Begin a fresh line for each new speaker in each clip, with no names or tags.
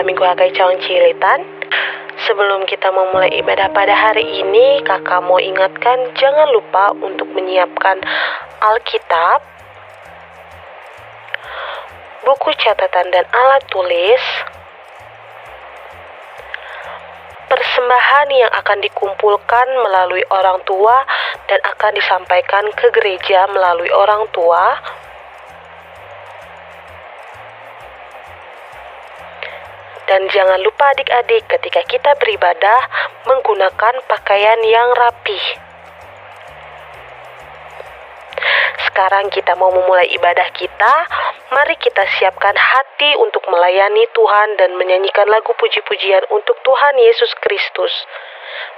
Sekolah Minggu HKI Cawang Cililitan. Sebelum kita memulai ibadah pada hari ini, kakak mau ingatkan jangan lupa untuk menyiapkan Alkitab, buku catatan dan alat tulis, persembahan yang akan dikumpulkan melalui orang tua dan akan disampaikan ke gereja melalui orang tua, dan jangan lupa adik-adik ketika kita beribadah menggunakan pakaian yang rapih. Sekarang kita mau memulai ibadah kita. Mari kita siapkan hati untuk melayani Tuhan dan menyanyikan lagu puji-pujian untuk Tuhan Yesus Kristus.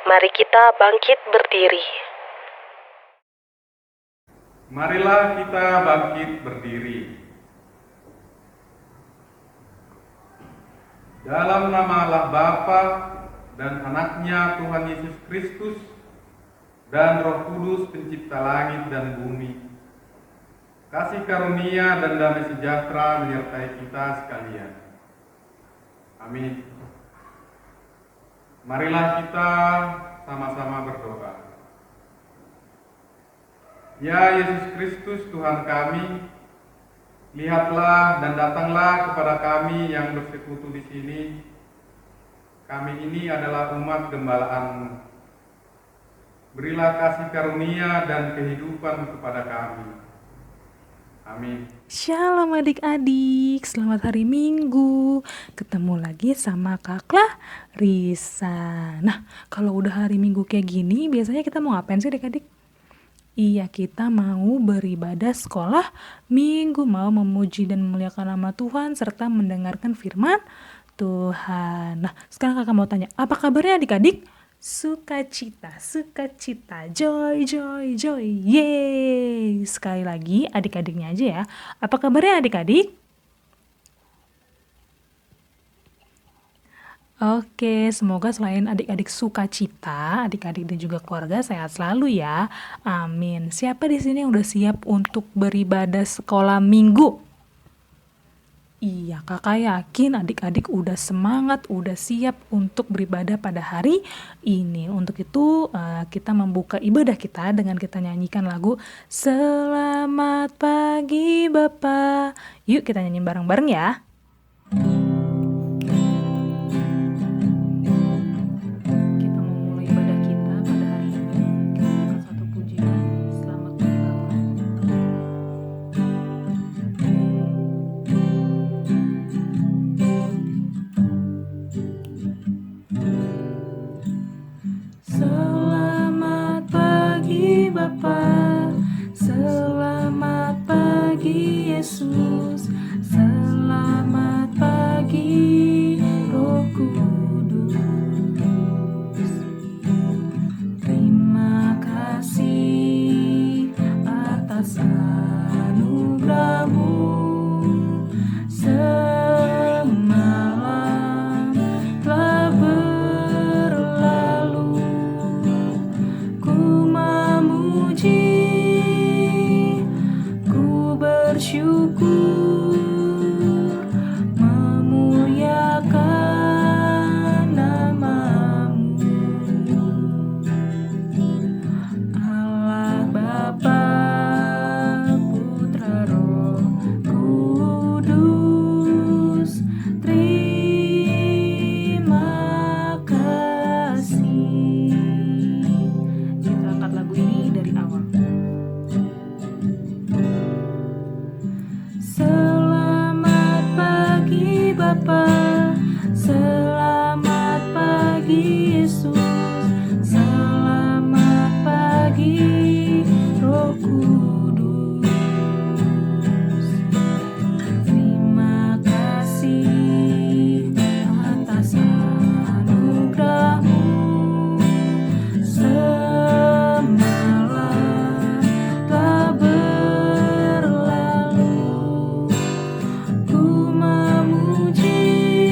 Mari kita bangkit berdiri.
Marilah kita bangkit berdiri. Dalam nama Allah Bapa dan Anaknya Tuhan Yesus Kristus dan Roh Kudus pencipta langit dan bumi, kasih karunia dan damai sejahtera menyertai kita sekalian. Amin. Marilah kita sama-sama berdoa. Ya Yesus Kristus Tuhan kami, lihatlah dan datanglah kepada kami yang bersekutu di sini. Kami ini adalah umat gembala-Mu. Berilah kasih karunia dan kehidupan kepada kami. Amin.
Shalom adik-adik, selamat hari Minggu. Ketemu lagi sama Kak Risa. Nah, kalau udah hari Minggu kayak gini, biasanya kita mau ngapain sih adik-adik? Iya, kita mau beribadah sekolah Minggu, mau memuji dan memuliakan nama Tuhan serta mendengarkan firman Tuhan. Nah, sekarang kakak mau tanya, apa kabarnya adik-adik? Sukacita, joy, yeay. Sekali lagi adik-adiknya aja ya. Apa kabarnya adik-adik? Oke, semoga selain adik-adik sukacita, adik-adik dan juga keluarga sehat selalu ya. Amin. Siapa di sini yang udah siap untuk beribadah sekolah Minggu? Iya, kakak yakin adik-adik udah semangat, udah siap untuk beribadah pada hari ini. Untuk itu kita membuka ibadah kita dengan kita nyanyikan lagu Selamat Pagi Bapa. Yuk kita nyanyi bareng-bareng ya. Kita memulai ibadah kita pada hari ini. Kita buka satu pujian. Selamat Pagi Bapa. Selamat pagi Bapa, selamat pagi Yesus, selamat pagi Roh Kudus. Terima kasih atas anugerah-Mu. Semalam telah berlalu, ku memuji, ku bersyukur, memuliakan nama-Mu. Allah Bapa, Putra, Roh Kudus, terima kasih. Kita angkat lagu ini dari awal. Selamat pagi Bapa, selamat pagi Yesus, selamat pagi Roh Kudus. Terima kasih atas anugerah-Mu. Semalam telah berlalu, ku memuji,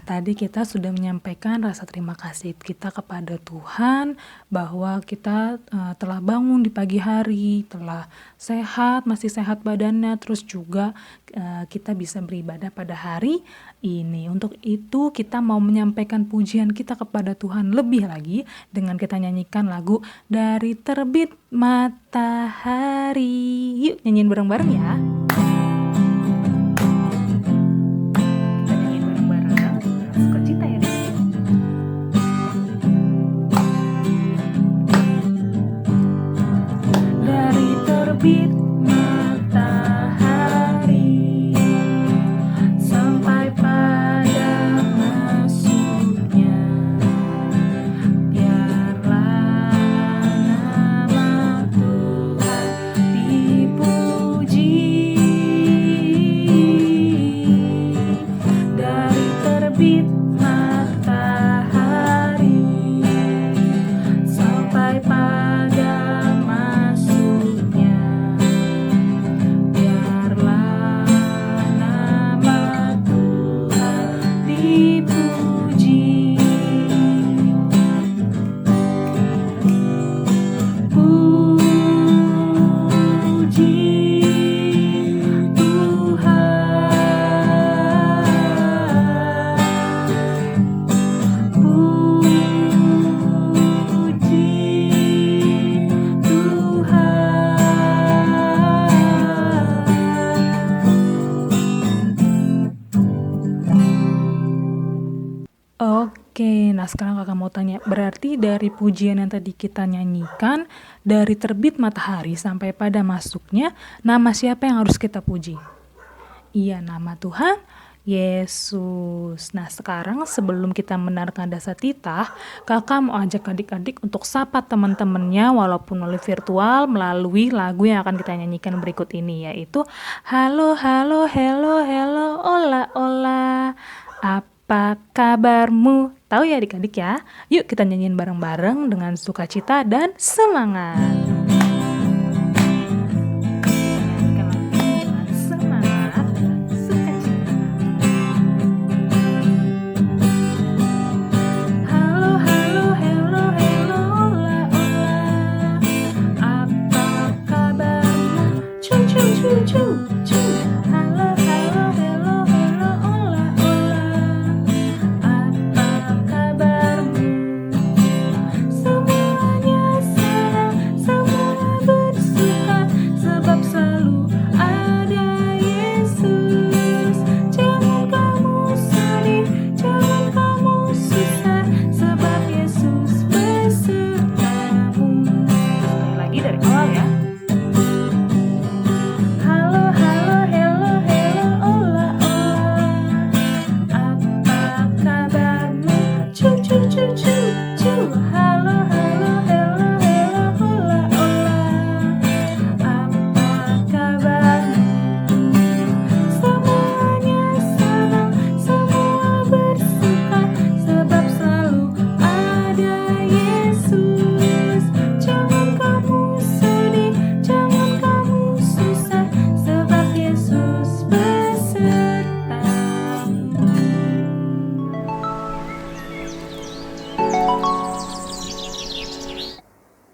tadi kita sudah menyampaikan rasa terima kasih kita kepada Tuhan bahwa kita telah bangun di pagi hari, telah sehat, masih sehat badannya, terus juga kita bisa beribadah pada hari ini. Untuk itu kita mau menyampaikan pujian kita kepada Tuhan lebih lagi dengan kita nyanyikan lagu Dari Terbit Matahari. Yuk nyanyiin bareng-bareng ya. Terbit matahari sampai pada masuknya, biarlah nama Tuhan dipuji. Dari terbit matahari sampai pada Oke, nah sekarang kakak mau tanya, berarti dari pujian yang tadi kita nyanyikan, dari terbit matahari sampai pada masuknya, nama siapa yang harus kita puji? Iya, nama Tuhan Yesus. Nah sekarang sebelum kita mendengarkan dasar titah, kakak mau ajak adik-adik untuk sapa teman-temannya walaupun melalui virtual melalui lagu yang akan kita nyanyikan berikut ini, yaitu Halo, halo, hello, hello, ola, ola. Apa kabarmu? Tahu ya adik-adik ya? Yuk kita nyanyiin bareng-bareng dengan sukacita dan semangat.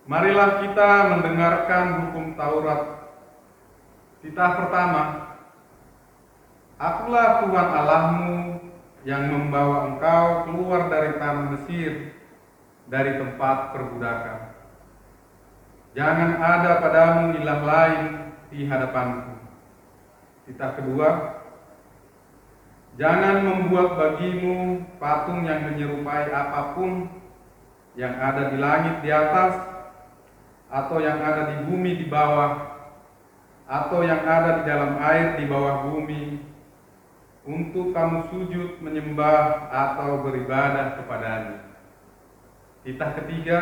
Marilah kita mendengarkan hukum Taurat. Titah pertama. Akulah Tuhan Allahmu yang membawa engkau keluar dari tanah Mesir, dari tempat perbudakan. Jangan ada padamu ilah lain di hadapanku. Titah kedua. Jangan membuat bagimu patung yang menyerupai apapun yang ada di langit di atas, atau yang ada di bumi di bawah, atau yang ada di dalam air di bawah bumi, untuk kamu sujud menyembah atau beribadah kepadanya. Titah ketiga.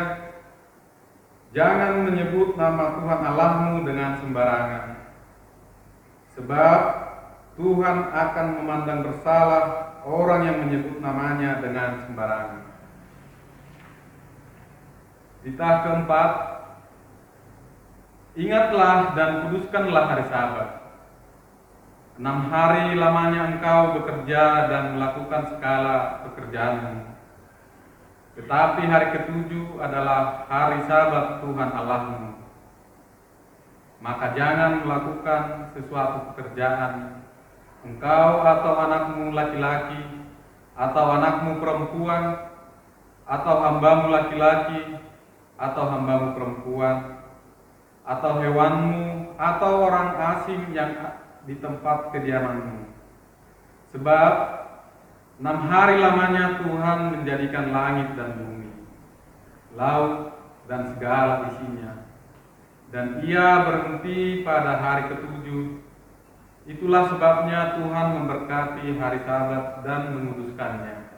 Jangan menyebut nama Tuhan Allahmu dengan sembarangan, sebab Tuhan akan memandang bersalah orang yang menyebut namanya dengan sembarangan. Titah keempat. Ingatlah dan kuduskanlah hari Sabat. 6 hari lamanya engkau bekerja dan melakukan segala pekerjaanmu. Tetapi hari ketujuh adalah hari Sabat Tuhan Allahmu. Maka jangan melakukan sesuatu pekerjaan, engkau atau anakmu laki-laki, atau anakmu perempuan, atau hambamu laki-laki, atau hambamu perempuan, atau hewanmu, atau orang asing yang di tempat kediamanmu. Sebab 6 hari lamanya Tuhan menjadikan langit dan bumi, laut dan segala isinya, dan Ia berhenti pada hari ketujuh. Itulah sebabnya Tuhan memberkati hari Sabat dan menguduskannya.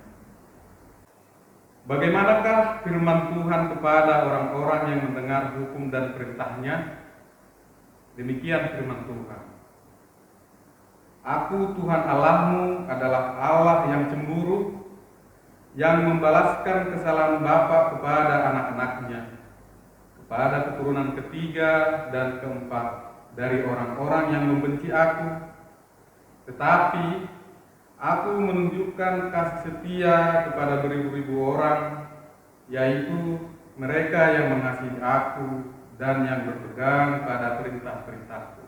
Bagaimanakah firman Tuhan kepada orang-orang yang mendengar hukum dan perintahnya? Demikian firman Tuhan. Aku Tuhan Allahmu adalah Allah yang cemburu, yang membalaskan kesalahan bapa kepada anak-anaknya, kepada keturunan ketiga dan keempat dari orang-orang yang membenci aku. Tetapi aku menunjukkan kasih setia kepada beribu-ribu orang, yaitu mereka yang mengasihi aku dan yang berpegang pada perintah-perintahku.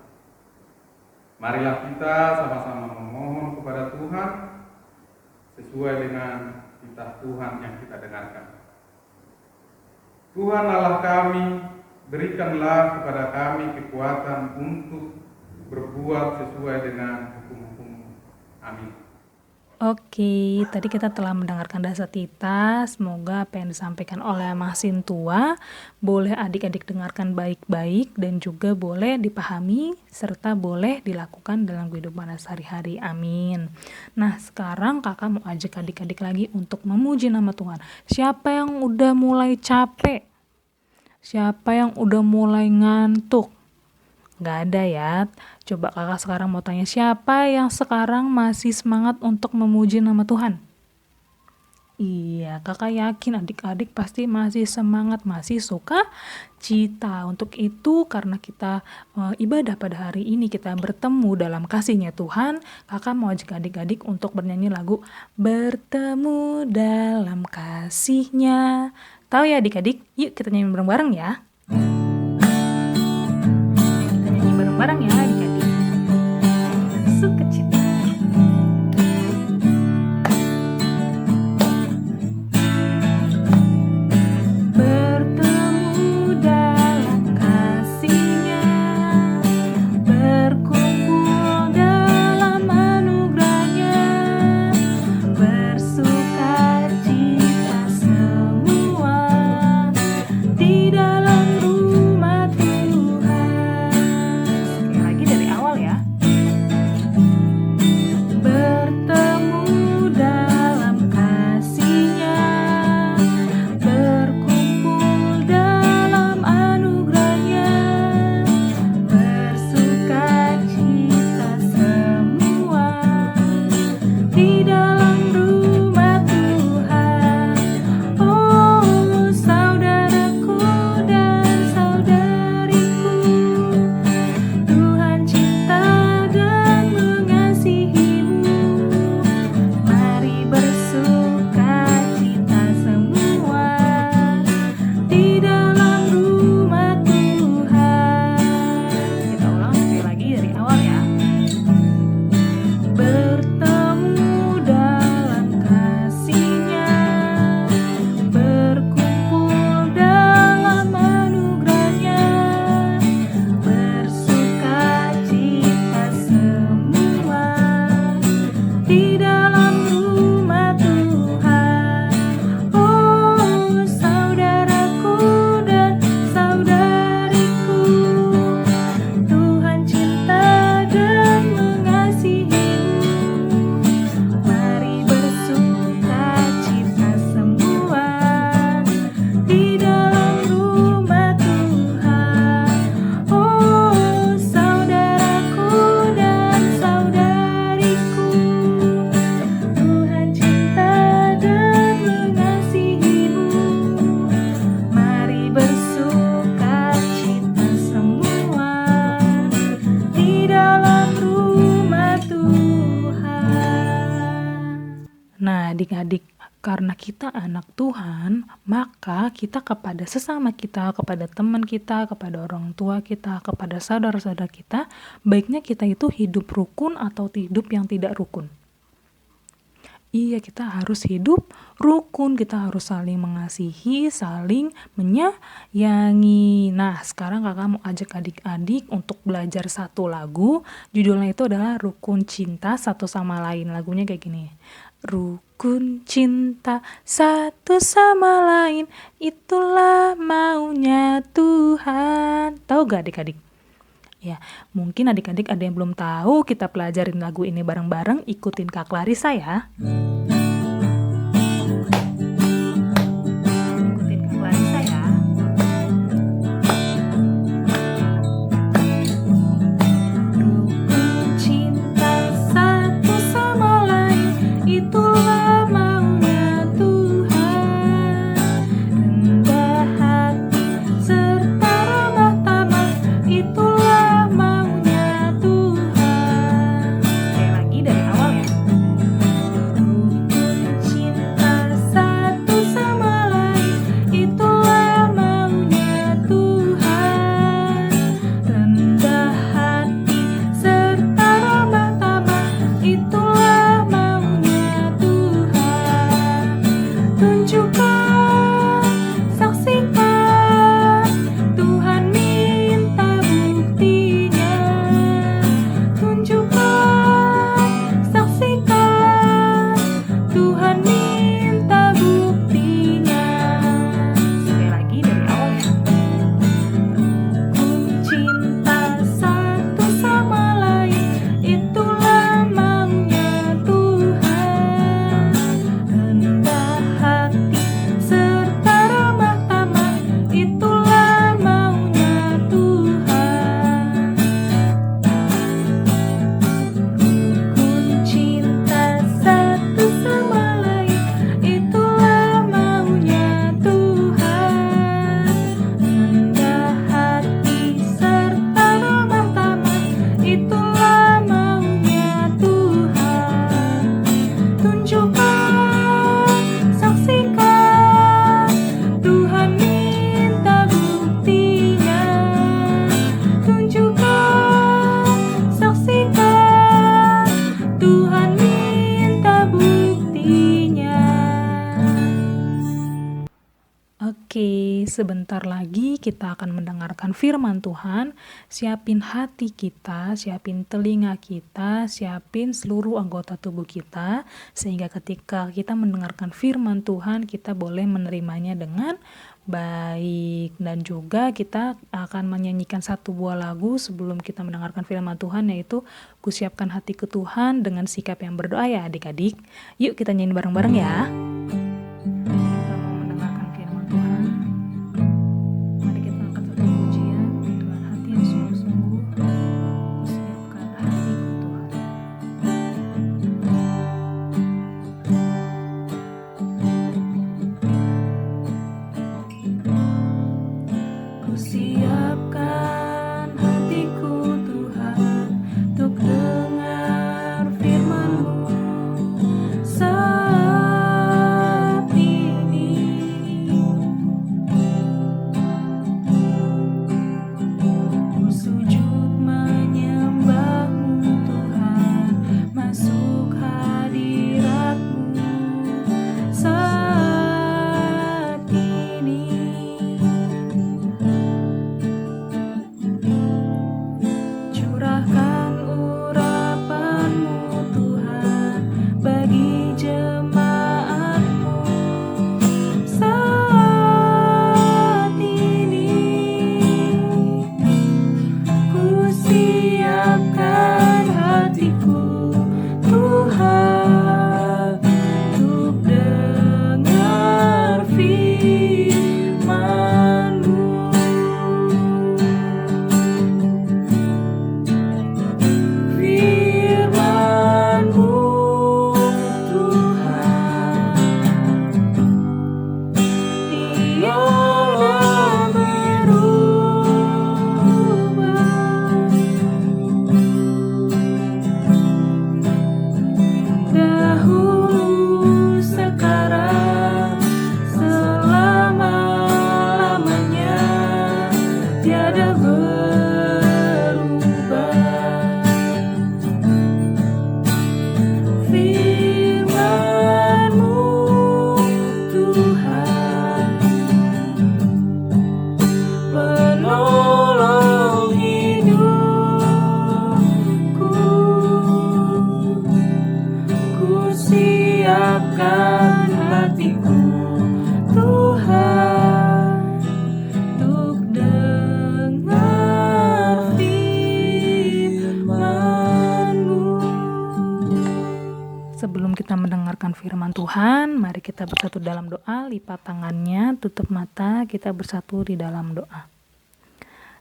Marilah kita sama-sama memohon kepada Tuhan sesuai dengan titah Tuhan yang kita dengarkan. Tuhan Allah kami, berikanlah kepada kami kekuatan untuk berbuat sesuai dengan hukum-hukum. Amin.
Oke, tadi kita telah mendengarkan dasatita. Semoga apa yang disampaikan oleh Mas Sintua boleh adik-adik dengarkan baik-baik dan juga boleh dipahami serta boleh dilakukan dalam kehidupan sehari-hari. Amin. Nah, sekarang kakak mau ajak adik-adik lagi untuk memuji nama Tuhan. Siapa yang udah mulai capek? Siapa yang udah mulai ngantuk? Gak ada ya. Coba kakak sekarang mau tanya, siapa yang sekarang masih semangat untuk memuji nama Tuhan? Iya, kakak yakin adik-adik pasti masih semangat, masih suka cita. Untuk itu, karena kita ibadah pada hari ini, kita bertemu dalam kasih-Nya Tuhan, kakak mau ajak adik-adik untuk bernyanyi lagu Bertemu dalam Kasih-Nya. Tahu ya adik-adik? Yuk kita nyanyi bareng-bareng ya. Bareng ya adik-adik. Sukacita. Bertemu dalam kasih-Nya, berkumpul dalam anugerah-Nya, bersukacita semua di dalam rumah Tuhan. Sekali lagi Nah, adik-adik, karena kita anak Tuhan, maka kita kepada sesama kita, kepada teman kita, kepada orang tua kita, kepada saudara-saudara kita, baiknya kita itu hidup rukun atau hidup yang tidak rukun. Iya, kita harus hidup rukun, kita harus saling mengasihi, saling menyayangi. Nah, sekarang kakak mau ajak adik-adik untuk belajar satu lagu. Judulnya itu adalah Rukun Cinta Satu Sama Lain. Lagunya kayak gini. Rukun cinta satu sama lain, itulah maunya Tuhan. Tahu gak adik-adik? Ya, mungkin adik-adik ada yang belum tahu, kita pelajarin lagu ini bareng-bareng, ikutin Kak Clarissa ya. Ikutin Kak Clarissa ya. Rukun cinta satu sama lain, itulah maunya Tuhan. Rendah hati serta ramah tamah, itulah maunya Tuhan. Sekali lagi dari awal ya. Rukun cinta satu sama lain, itulah maunya Tuhan. Rendah hati serta ramah tamah, itulah maunya Tuhan. Tunjukkan, saksikan, Tuhan minta buktinya. Tunjukkan, saksikan, Tuhan minta buktinya. Sekali lagi dari awal ya. Rukun cinta satu sama lain, itulah maunya Tuhan. Rendah hati serta ramah tamah, itulah maunya Tuhan. Rukun cinta satu sama lain, itulah maunya Tuhan. Rendah hati serta ramah tamah, itulah maunya Tuhan. Tunjukkan, saksikan, Tuhan minta buktinya. Tunjukkan, saksikan, Tuhan minta buktinya. Oke, sebentar lagi kita akan mendengarkan firman Tuhan. Siapin hati kita, siapin telinga kita, siapin seluruh anggota tubuh kita, sehingga ketika kita mendengarkan firman Tuhan, kita boleh menerimanya dengan baik. Dan juga kita akan menyanyikan satu buah lagu sebelum kita mendengarkan firman Tuhan, yaitu Kusiapkan Hatiku Tuhan, dengan sikap yang berdoa ya adik-adik. Yuk kita nyanyi bareng-bareng ya. Kita mau mendengarkan firman Tuhan. Mari kita angkat satu pujian dengan hati yang sungguh-sungguh. Kusiapkan hatiku Tuhan. Kusiapkan hatiku Tuhan, untuk dengar firman-Mu. kita mendengarkan firman Tuhan, mari kita bersatu dalam doa, lipat tangannya, tutup mata, kita bersatu di dalam doa.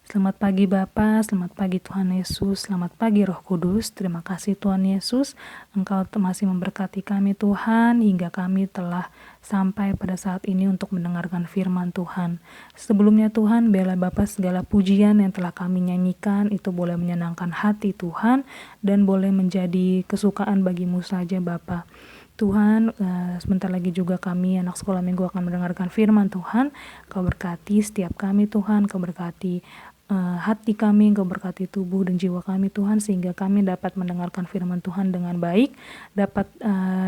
Selamat pagi Bapa, selamat pagi Tuhan Yesus, selamat pagi Roh Kudus. Terima kasih Tuhan Yesus, Engkau masih memberkati kami Tuhan, hingga kami telah sampai pada saat ini untuk mendengarkan firman Tuhan. Sebelumnya Tuhan, bela Bapa segala pujian yang telah kami nyanyikan, itu boleh menyenangkan hati Tuhan, dan boleh menjadi kesukaan bagimu saja Bapa. Tuhan, sebentar lagi juga kami anak sekolah minggu akan mendengarkan firman Tuhan. Kau berkati setiap kami Tuhan, Kau berkati hati kami, Kau berkati tubuh dan jiwa kami Tuhan, sehingga kami dapat mendengarkan firman Tuhan dengan baik, dapat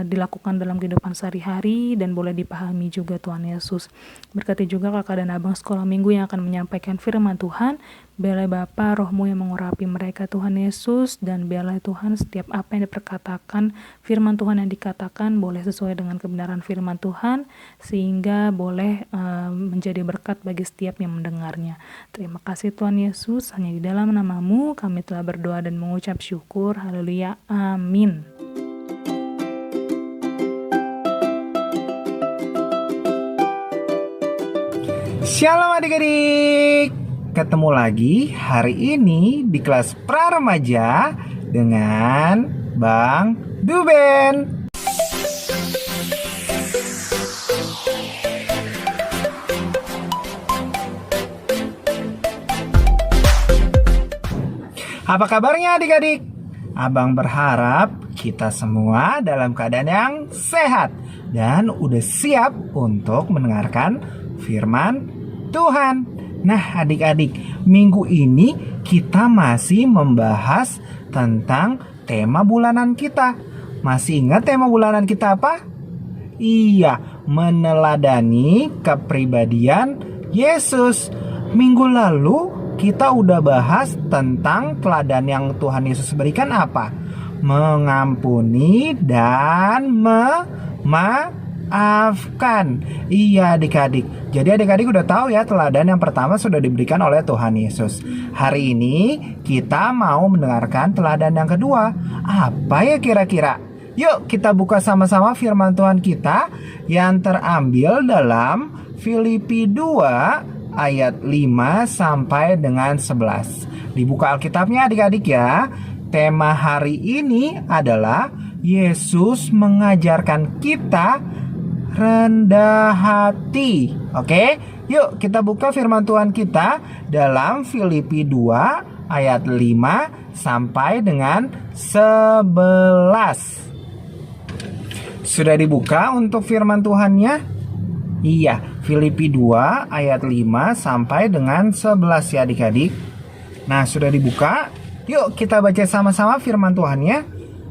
dilakukan dalam kehidupan sehari-hari dan boleh dipahami juga Tuhan Yesus. Berkati juga kakak dan abang sekolah minggu yang akan menyampaikan firman Tuhan. Biarlah Bapa, Roh-Mu yang mengurapi mereka Tuhan Yesus, dan biarlah Tuhan setiap apa yang diperkatakan, firman Tuhan yang dikatakan boleh sesuai dengan kebenaran firman Tuhan, sehingga boleh menjadi berkat bagi setiap yang mendengarnya. Terima kasih Tuhan Yesus, hanya di dalam nama-Mu kami telah berdoa dan mengucap syukur. Haleluya, amin.
Shalom adik-adik, ketemu lagi hari ini di kelas pra-remaja dengan Bang Duben. Apa kabarnya adik-adik? Abang berharap kita semua dalam keadaan yang sehat dan udah siap untuk mendengarkan firman Tuhan. Nah adik-adik, minggu ini kita masih membahas tentang tema bulanan kita. Masih ingat tema bulanan kita apa? Iya, meneladani kepribadian Yesus. Minggu lalu kita udah bahas tentang teladan yang Tuhan Yesus berikan apa? Mengampuni dan memaafkan. Iya adik-adik. Jadi adik-adik udah tahu ya, teladan yang pertama sudah diberikan oleh Tuhan Yesus. Hari ini kita mau mendengarkan teladan yang kedua. Apa ya kira-kira? Yuk kita buka sama-sama firman Tuhan kita yang terambil dalam Filipi 2 ayat 5 sampai dengan 11. Dibuka Alkitabnya adik-adik ya. Tema hari ini adalah Yesus mengajarkan kita rendah hati. Oke, yuk kita buka firman Tuhan kita dalam Filipi 2 ayat 5 sampai dengan 11. Sudah dibuka untuk firman Tuhannya? Iya, Filipi 2 ayat 5 sampai dengan 11 ya adik-adik. Nah, sudah dibuka. Yuk kita baca sama-sama firman Tuhannya.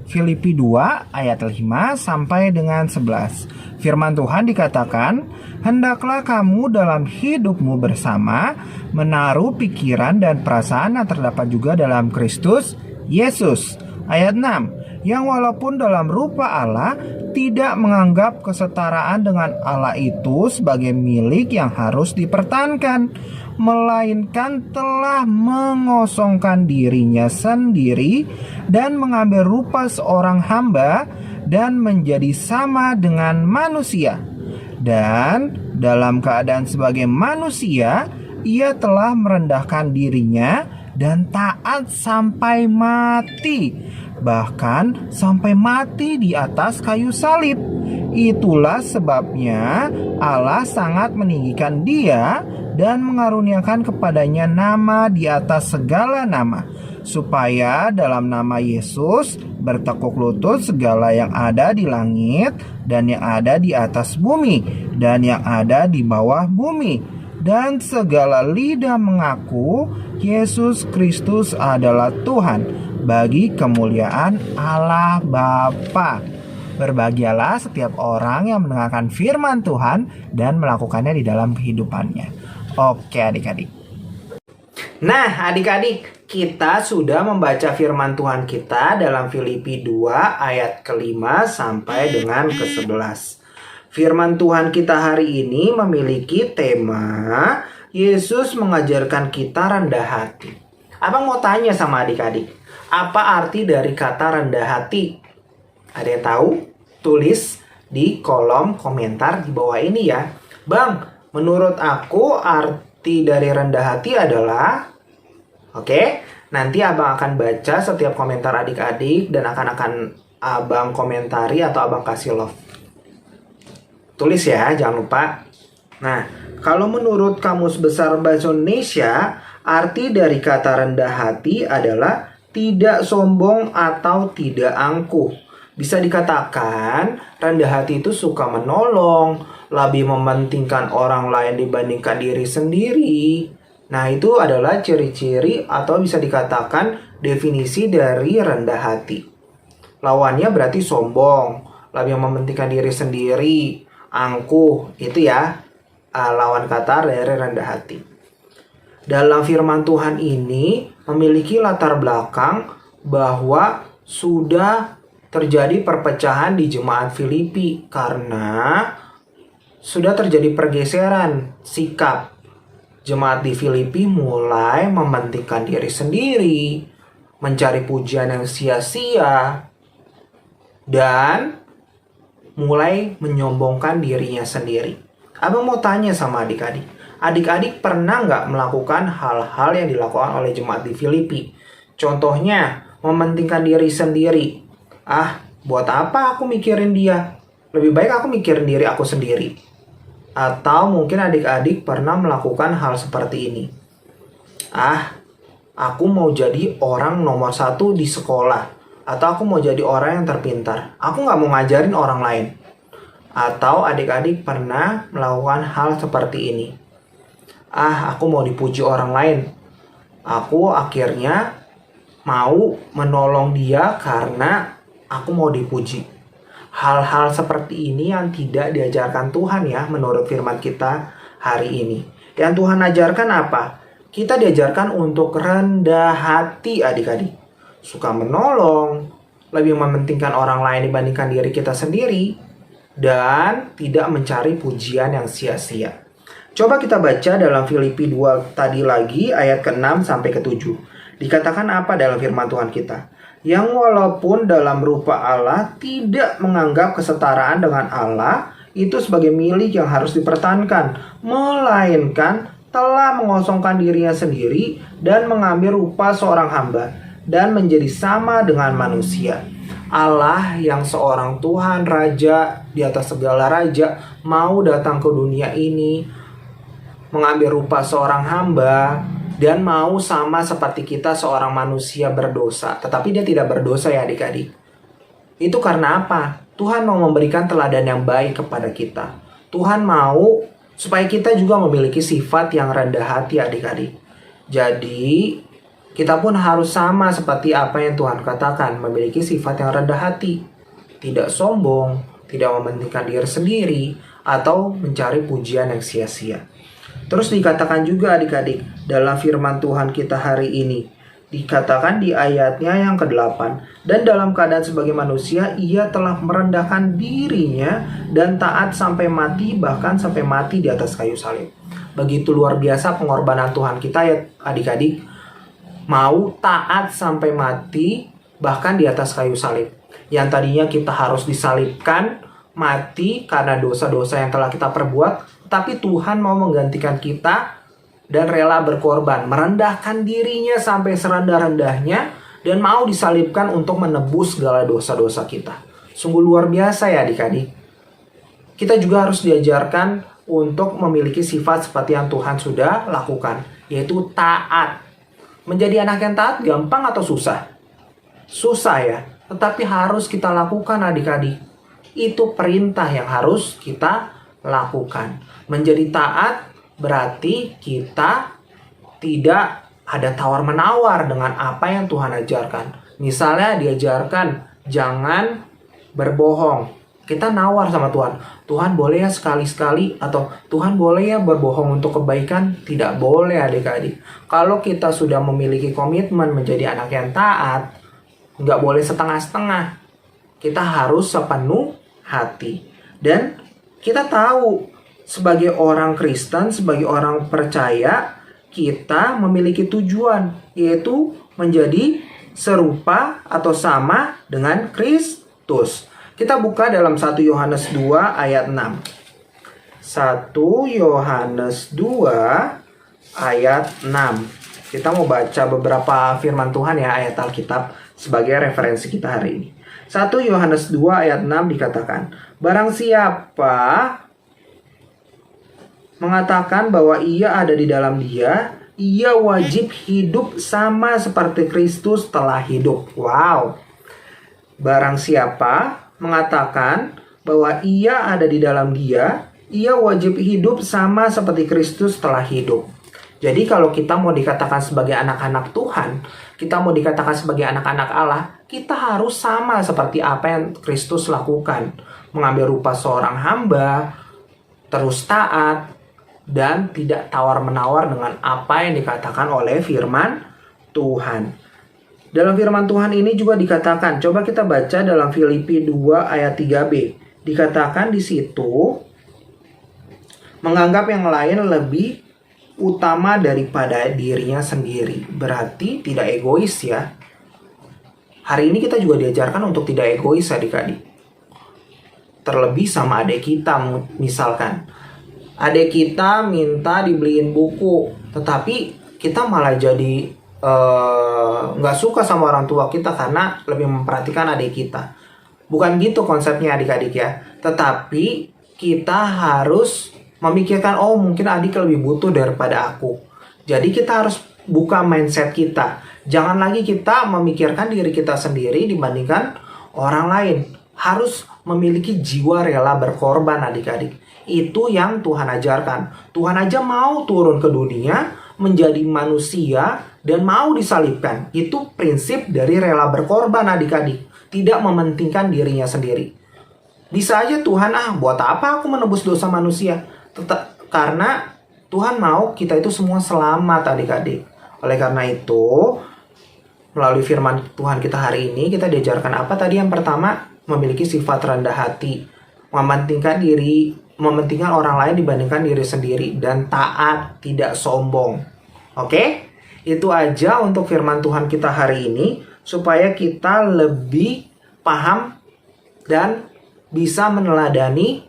Filipi 2 ayat 5 sampai dengan 11. Firman Tuhan dikatakan, "Hendaklah kamu dalam hidupmu bersama menaruh pikiran dan perasaan yang terdapat juga dalam Kristus Yesus." Ayat 6, "Yang walaupun dalam rupa Allah tidak menganggap kesetaraan dengan Allah itu sebagai milik yang harus dipertahankan, melainkan telah mengosongkan dirinya sendiri dan mengambil rupa seorang hamba dan menjadi sama dengan manusia. Dan dalam keadaan sebagai manusia, ia telah merendahkan dirinya dan taat sampai mati, bahkan sampai mati di atas kayu salib. Itulah sebabnya Allah sangat meninggikan dia dan mengaruniakan kepadanya nama di atas segala nama, supaya dalam nama Yesus bertekuk lutut segala yang ada di langit dan yang ada di atas bumi dan yang ada di bawah bumi, dan segala lidah mengaku Yesus Kristus adalah Tuhan, bagi kemuliaan Allah Bapa. Berbahagialah setiap orang yang mendengarkan firman Tuhan dan melakukannya di dalam kehidupannya." Oke adik-adik. Nah adik-adik, kita sudah membaca firman Tuhan kita dalam Filipi 2 ayat ke-5 sampai dengan ke-11. Firman Tuhan kita hari ini memiliki tema Yesus mengajarkan kita rendah hati. Abang mau tanya sama adik-adik, apa arti dari kata rendah hati? Ada yang tahu? tulis di kolom komentar di bawah ini ya. Bang, menurut aku arti dari rendah hati adalah... Oke, nanti abang akan baca setiap komentar adik-adik dan akan abang komentari atau abang kasih love. Tulis ya, jangan lupa. Nah, kalau menurut Kamus Besar Bahasa Indonesia, arti dari kata rendah hati adalah tidak sombong atau tidak angkuh. Bisa dikatakan rendah hati itu suka menolong, lebih mementingkan orang lain dibandingkan diri sendiri. Nah, itu adalah ciri-ciri atau bisa dikatakan definisi dari rendah hati. Lawannya berarti sombong, lebih mementingkan diri sendiri, angkuh, itu ya lawan kata dari rendah hati. Dalam firman Tuhan ini memiliki latar belakang bahwa sudah terjadi perpecahan di jemaat Filipi karena sudah terjadi pergeseran sikap. Jemaat di Filipi mulai mementingkan diri sendiri, mencari pujian yang sia-sia, dan mulai menyombongkan dirinya sendiri. Abang mau tanya sama adik-adik. Adik-adik pernah nggak melakukan hal-hal yang dilakukan oleh jemaat di Filipi? Contohnya, mementingkan diri sendiri. Buat apa aku mikirin dia? Lebih baik aku mikirin diri aku sendiri. Atau mungkin adik-adik pernah melakukan hal seperti ini. Aku mau jadi orang nomor 1 di sekolah. Atau aku mau jadi orang yang terpintar. Aku nggak mau ngajarin orang lain. Atau adik-adik pernah melakukan hal seperti ini. Aku mau dipuji orang lain. Aku akhirnya mau menolong dia karena aku mau dipuji. Hal-hal seperti ini yang tidak diajarkan Tuhan ya menurut firman kita hari ini. Yang Tuhan ajarkan apa? Kita diajarkan untuk rendah hati adik-adik. Suka menolong, lebih mementingkan orang lain dibandingkan diri kita sendiri, dan tidak mencari pujian yang sia-sia. Coba kita baca dalam Filipi 2 tadi lagi ayat ke-6 sampai ke-7. Dikatakan apa dalam firman Tuhan kita? Yang walaupun dalam rupa Allah tidak menganggap kesetaraan dengan Allah itu sebagai milik yang harus dipertahankan, melainkan telah mengosongkan dirinya sendiri dan mengambil rupa seorang hamba dan menjadi sama dengan manusia. Allah yang seorang Tuhan Raja di atas segala raja mau datang ke dunia ini, mengambil rupa seorang hamba, dan mau sama seperti kita seorang manusia berdosa. Tetapi dia tidak berdosa ya adik-adik. Itu karena apa? Tuhan mau memberikan teladan yang baik kepada kita. Tuhan mau supaya kita juga memiliki sifat yang rendah hati adik-adik. Jadi kita pun harus sama seperti apa yang Tuhan katakan, memiliki sifat yang rendah hati, tidak sombong, tidak mementingkan diri sendiri, atau mencari pujian yang sia-sia. Terus dikatakan juga adik-adik, dalam firman Tuhan kita hari ini, dikatakan di ayatnya yang ke-8, dan dalam keadaan sebagai manusia, ia telah merendahkan dirinya dan taat sampai mati, bahkan sampai mati di atas kayu salib. Begitu luar biasa pengorbanan Tuhan kita ya adik-adik, mau taat sampai mati bahkan di atas kayu salib. Yang tadinya kita harus disalibkan, mati karena dosa-dosa yang telah kita perbuat, tapi Tuhan mau menggantikan kita dan rela berkorban, merendahkan dirinya sampai serendah-rendahnya dan mau disalibkan untuk menebus segala dosa-dosa kita. Sungguh luar biasa ya adik-adik. Kita juga harus diajarkan untuk memiliki sifat seperti yang Tuhan sudah lakukan, yaitu taat. Menjadi anak yang taat gampang atau susah? Susah ya, tetapi harus kita lakukan adik-adik. Itu perintah yang harus kita lakukan. Menjadi taat berarti kita tidak ada tawar-menawar dengan apa yang Tuhan ajarkan. Misalnya diajarkan jangan berbohong. Kita nawar sama Tuhan. Tuhan boleh ya sekali-sekali, atau Tuhan boleh ya berbohong untuk kebaikan. Tidak boleh adik-adik. Kalau kita sudah memiliki komitmen menjadi anak yang taat, nggak boleh setengah-setengah. Kita harus sepenuh hati. Dan kita tahu sebagai orang Kristen, sebagai orang percaya, kita memiliki tujuan, yaitu menjadi serupa atau sama dengan Kristus. Kita buka dalam 1 Yohanes 2 ayat 6. 1 Yohanes 2 ayat 6. Kita mau baca beberapa firman Tuhan ya, ayat Alkitab sebagai referensi kita hari ini. 1 Yohanes 2 ayat 6 dikatakan, barang siapa mengatakan bahwa ia ada di dalam Dia, ia wajib hidup sama seperti Kristus telah hidup. Wow. Barang siapa mengatakan bahwa ia ada di dalam Dia, ia wajib hidup sama seperti Kristus telah hidup. Jadi kalau kita mau dikatakan sebagai anak-anak Tuhan, kita mau dikatakan sebagai anak-anak Allah, kita harus sama seperti apa yang Kristus lakukan. Mengambil rupa seorang hamba, terus taat, dan tidak tawar-menawar dengan apa yang dikatakan oleh firman Tuhan. Dalam firman Tuhan ini juga dikatakan, coba kita baca dalam Filipi 2 ayat 3b. Dikatakan di situ, menganggap yang lain lebih utama daripada dirinya sendiri. Berarti tidak egois ya. Hari ini kita juga diajarkan untuk tidak egois adik-adik. Terlebih sama adik kita misalkan. Adik kita minta dibeliin buku, tetapi kita malah jadi nggak suka sama orang tua kita karena lebih memperhatikan adik kita. Bukan gitu konsepnya adik-adik ya. Tetapi kita harus memikirkan, oh mungkin adik lebih butuh daripada aku. Jadi kita harus buka mindset kita. Jangan lagi kita memikirkan diri kita sendiri dibandingkan orang lain. Harus memiliki jiwa rela berkorban adik-adik. Itu yang Tuhan ajarkan. Tuhan aja mau turun ke dunia, menjadi manusia, dan mau disalibkan. Itu prinsip dari rela berkorban adik-adik. Tidak mementingkan dirinya sendiri. Bisa aja Tuhan, buat apa aku menebus dosa manusia? Karena Tuhan mau kita itu semua selamat adik-adik. Oleh karena itu, melalui firman Tuhan kita hari ini, kita diajarkan apa tadi? Yang pertama, memiliki sifat rendah hati. Mementingkan orang lain dibandingkan diri sendiri, dan taat, tidak sombong. Oke? Itu aja untuk firman Tuhan kita hari ini, supaya kita lebih paham dan bisa meneladani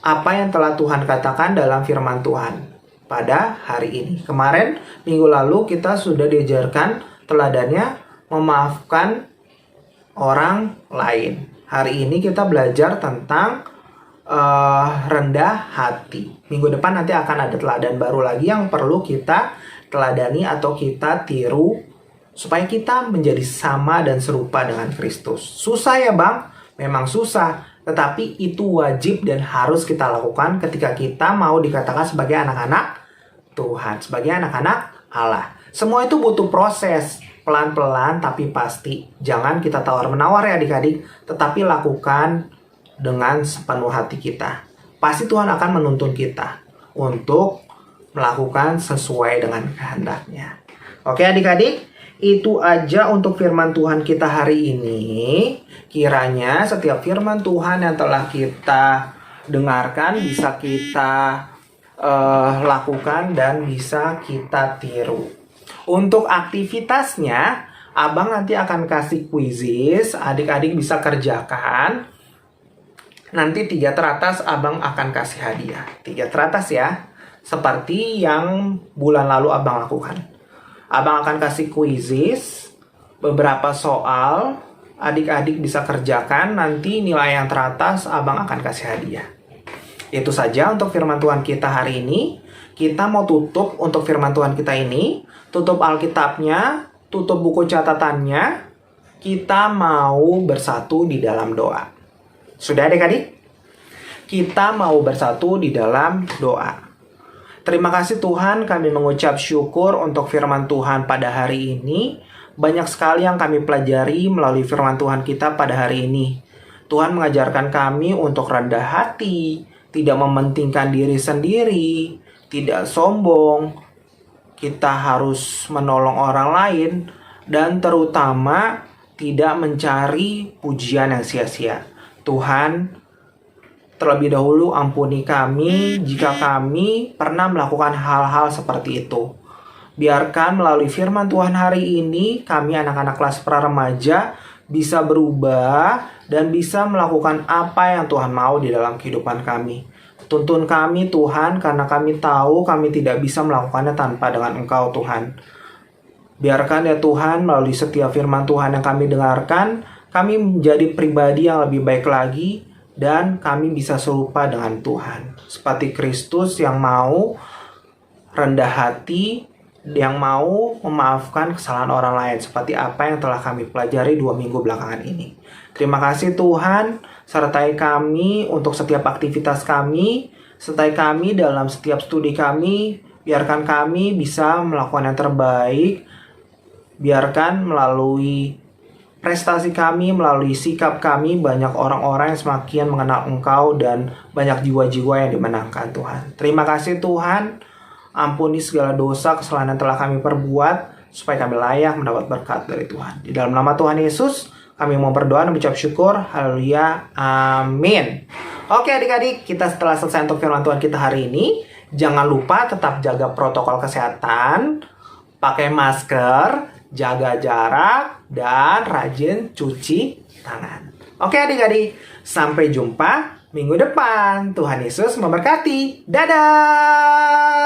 apa yang telah Tuhan katakan dalam firman Tuhan pada hari ini. Kemarin, minggu lalu kita sudah diajarkan teladannya memaafkan orang lain. Hari ini kita belajar tentang rendah hati. Minggu depan nanti akan ada teladan baru lagi yang perlu kita teladani atau kita tiru supaya kita menjadi sama dan serupa dengan Kristus. Susah ya Bang? Memang susah, tetapi itu wajib dan harus kita lakukan ketika kita mau dikatakan sebagai anak-anak Tuhan, sebagai anak-anak Allah. Semua itu butuh proses, pelan-pelan tapi pasti. Jangan kita tawar-menawar ya adik-adik, tetapi lakukan dengan sepenuh hati kita. Pasti Tuhan akan menuntun kita untuk melakukan sesuai dengan kehendaknya. Oke adik-adik, itu aja untuk firman Tuhan kita hari ini. Kiranya setiap firman Tuhan yang telah kita dengarkan bisa kita lakukan dan bisa kita tiru. Untuk aktivitasnya, Abang nanti akan kasih quizzes, adik-adik bisa kerjakan. Nanti 3 teratas Abang akan kasih hadiah. 3 teratas ya. Seperti yang bulan lalu Abang lakukan. Abang akan kasih quizzes, beberapa soal, adik-adik bisa kerjakan, nanti nilai yang teratas Abang akan kasih hadiah. Itu saja untuk firman Tuhan kita hari ini. Kita mau tutup untuk firman Tuhan kita ini, tutup Alkitabnya, tutup buku catatannya, kita mau bersatu di dalam doa. Sudah adik-adik? Kita mau bersatu di dalam doa. Terima kasih Tuhan, kami mengucap syukur untuk firman Tuhan pada hari ini. Banyak sekali yang kami pelajari melalui firman Tuhan kita pada hari ini. Tuhan mengajarkan kami untuk rendah hati, tidak mementingkan diri sendiri, tidak sombong. Kita harus menolong orang lain, dan terutama tidak mencari pujian yang sia-sia. Tuhan, terlebih dahulu ampuni kami jika kami pernah melakukan hal-hal seperti itu. Biarkan melalui firman Tuhan hari ini, kami anak-anak kelas pra-remaja bisa berubah, dan bisa melakukan apa yang Tuhan mau di dalam kehidupan kami. Tuntun kami Tuhan, karena kami tahu kami tidak bisa melakukannya tanpa dengan Engkau Tuhan. Biarkan ya Tuhan, melalui setiap firman Tuhan yang kami dengarkan, kami menjadi pribadi yang lebih baik lagi, dan kami bisa serupa dengan Tuhan. Seperti Kristus yang mau rendah hati, yang mau memaafkan kesalahan orang lain, seperti apa yang telah kami pelajari 2 minggu belakangan ini. Terima kasih Tuhan, sertai kami untuk setiap aktivitas kami, sertai kami dalam setiap studi kami, biarkan kami bisa melakukan yang terbaik, biarkan melalui prestasi kami, melalui sikap kami, banyak orang-orang yang semakin mengenal Engkau dan banyak jiwa-jiwa yang dimenangkan Tuhan. Terima kasih Tuhan, ampuni segala dosa, kesalahan yang telah kami perbuat, supaya kami layak mendapat berkat dari Tuhan. Di dalam nama Tuhan Yesus, kami mau berdoa dan mengucap syukur. Haleluya. Amin. Oke adik-adik, kita setelah selesai untuk firman Tuhan kita hari ini, jangan lupa tetap jaga protokol kesehatan, pakai masker, jaga jarak, dan rajin cuci tangan. Oke adik-adik, sampai jumpa minggu depan. Tuhan Yesus memberkati. Dadah!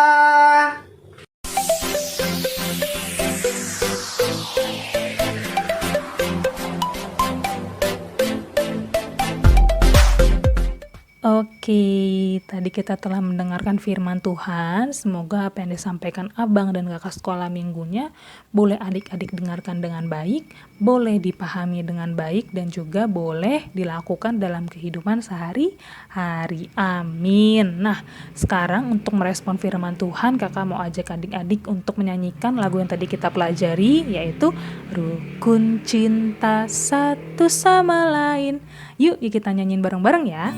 Oke, tadi kita telah mendengarkan firman Tuhan. Semoga apa yang disampaikan abang dan kakak sekolah minggunya boleh adik-adik dengarkan dengan baik, boleh dipahami dengan baik, dan juga boleh dilakukan dalam kehidupan sehari-hari. Amin. Nah, sekarang untuk merespon firman Tuhan, kakak mau ajak adik-adik untuk menyanyikan lagu yang tadi kita pelajari, yaitu Rukun Cinta Satu Sama Lain. Yuk kita nyanyiin bareng-bareng ya.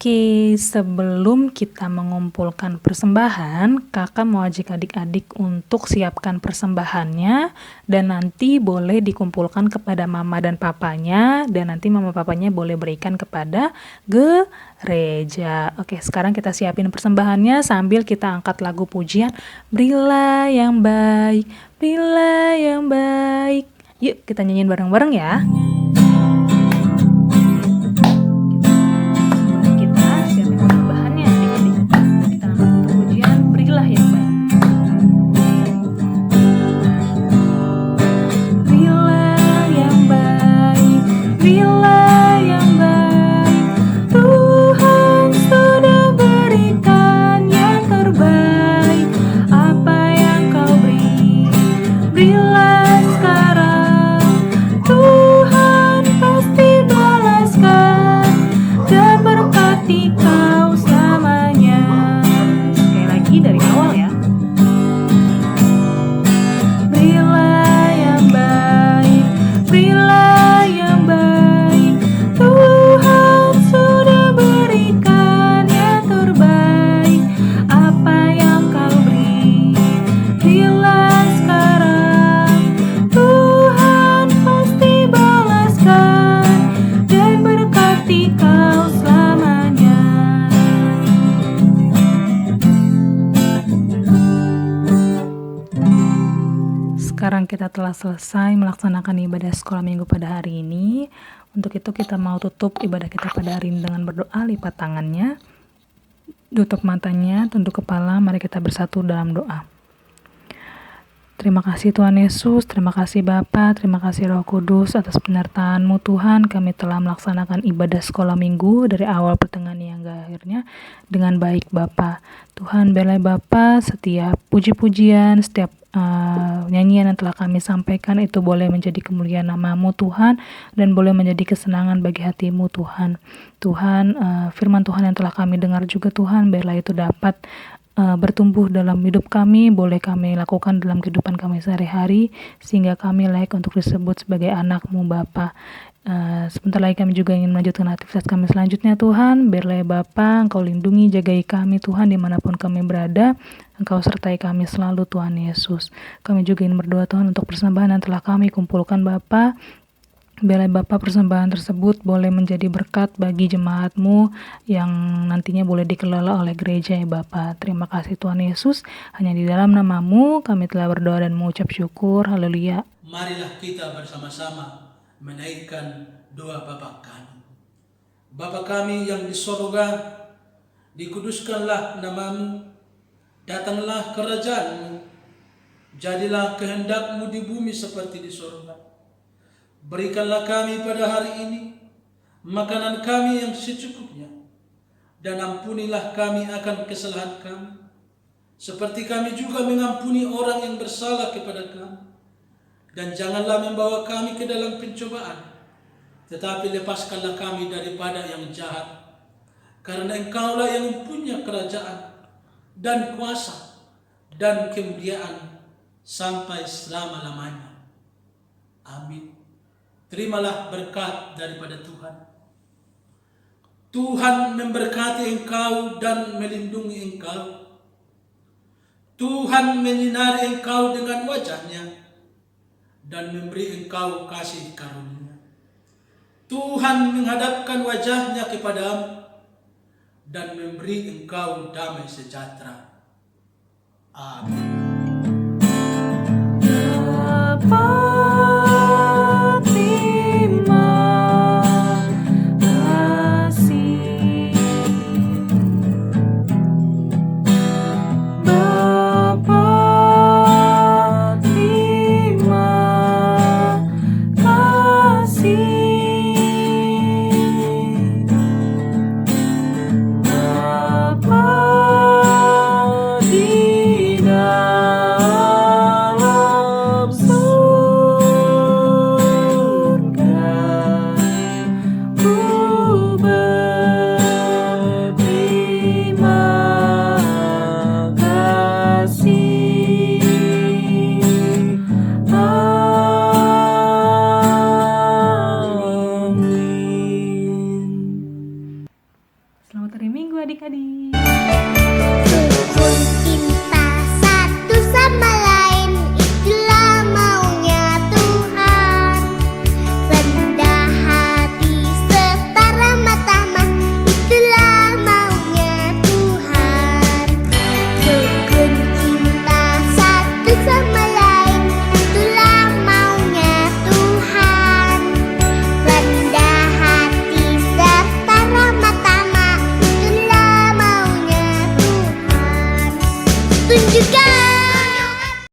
Oke, sebelum kita mengumpulkan persembahan, kakak mau ajak adik-adik untuk siapkan persembahannya, dan nanti boleh dikumpulkan kepada mama dan papanya, dan nanti mama papanya boleh berikan kepada gereja. Oke, sekarang kita siapin persembahannya sambil kita angkat lagu pujian, Berilah yang baik, berilah yang baik. Yuk kita nyanyiin bareng-bareng ya.
Berilah
telah selesai melaksanakan ibadah sekolah minggu pada hari ini. Untuk itu kita mau tutup ibadah kita pada hari ini dengan berdoa. Lipat tangannya, tutup matanya, tunduk kepala, mari kita bersatu dalam doa. Terima kasih Tuhan Yesus, terima kasih Bapa, terima kasih Roh Kudus atas penyertaan-Mu Tuhan. Kami telah melaksanakan ibadah sekolah minggu dari awal pertengahan hingga akhirnya dengan baik Bapa. Tuhan belai Bapa, setiap puji-pujian, setiap nyanyian yang telah kami sampaikan itu boleh menjadi kemuliaan nama-Mu Tuhan dan boleh menjadi kesenangan bagi hati-Mu Tuhan. Tuhan, firman Tuhan yang telah kami dengar juga Tuhan, biarlah itu dapat bertumbuh dalam hidup kami, boleh kami lakukan dalam kehidupan kami sehari-hari, sehingga kami layak untuk disebut sebagai anak-Mu Bapa. Sebentar lagi kami juga ingin melanjutkan aktivitas kami selanjutnya Tuhan. Biarlah Bapa, Engkau lindungi, jagai kami Tuhan dimanapun kami berada. Engkau sertai kami selalu Tuhan Yesus. Kami juga ingin berdoa Tuhan untuk persembahan yang telah kami kumpulkan Bapa. Biarlah Bapa, persembahan tersebut boleh menjadi berkat bagi jemaat-Mu yang nantinya boleh dikelola oleh gereja ya Bapa. Terima kasih Tuhan Yesus. Hanya di dalam nama-Mu kami telah berdoa dan mengucap syukur. Haleluya.
Marilah kita bersama-sama menaikkan doa Bapa kami. Bapa kami yang di sorga, dikuduskanlah nama-Mu, datanglah kerajaan-Mu, jadilah kehendak-Mu di bumi seperti di sorga. Berikanlah kami pada hari ini makanan kami yang secukupnya, dan ampunilah kami akan kesalahan kami, seperti kami juga mengampuni orang yang bersalah kepada kami. Dan janganlah membawa kami ke dalam pencobaan, tetapi lepaskanlah kami daripada yang jahat. Karena Engkaulah yang mempunyai kerajaan dan kuasa dan kemuliaan sampai selama-lamanya. Amin. Terimalah berkat daripada Tuhan. Tuhan memberkati engkau dan melindungi engkau. Tuhan menyinari engkau dengan wajah-Nya dan memberi engkau kasih karunia. Tuhan menghadapkan wajah-Nya kepadamu dan memberi engkau damai sejahtera. Amin.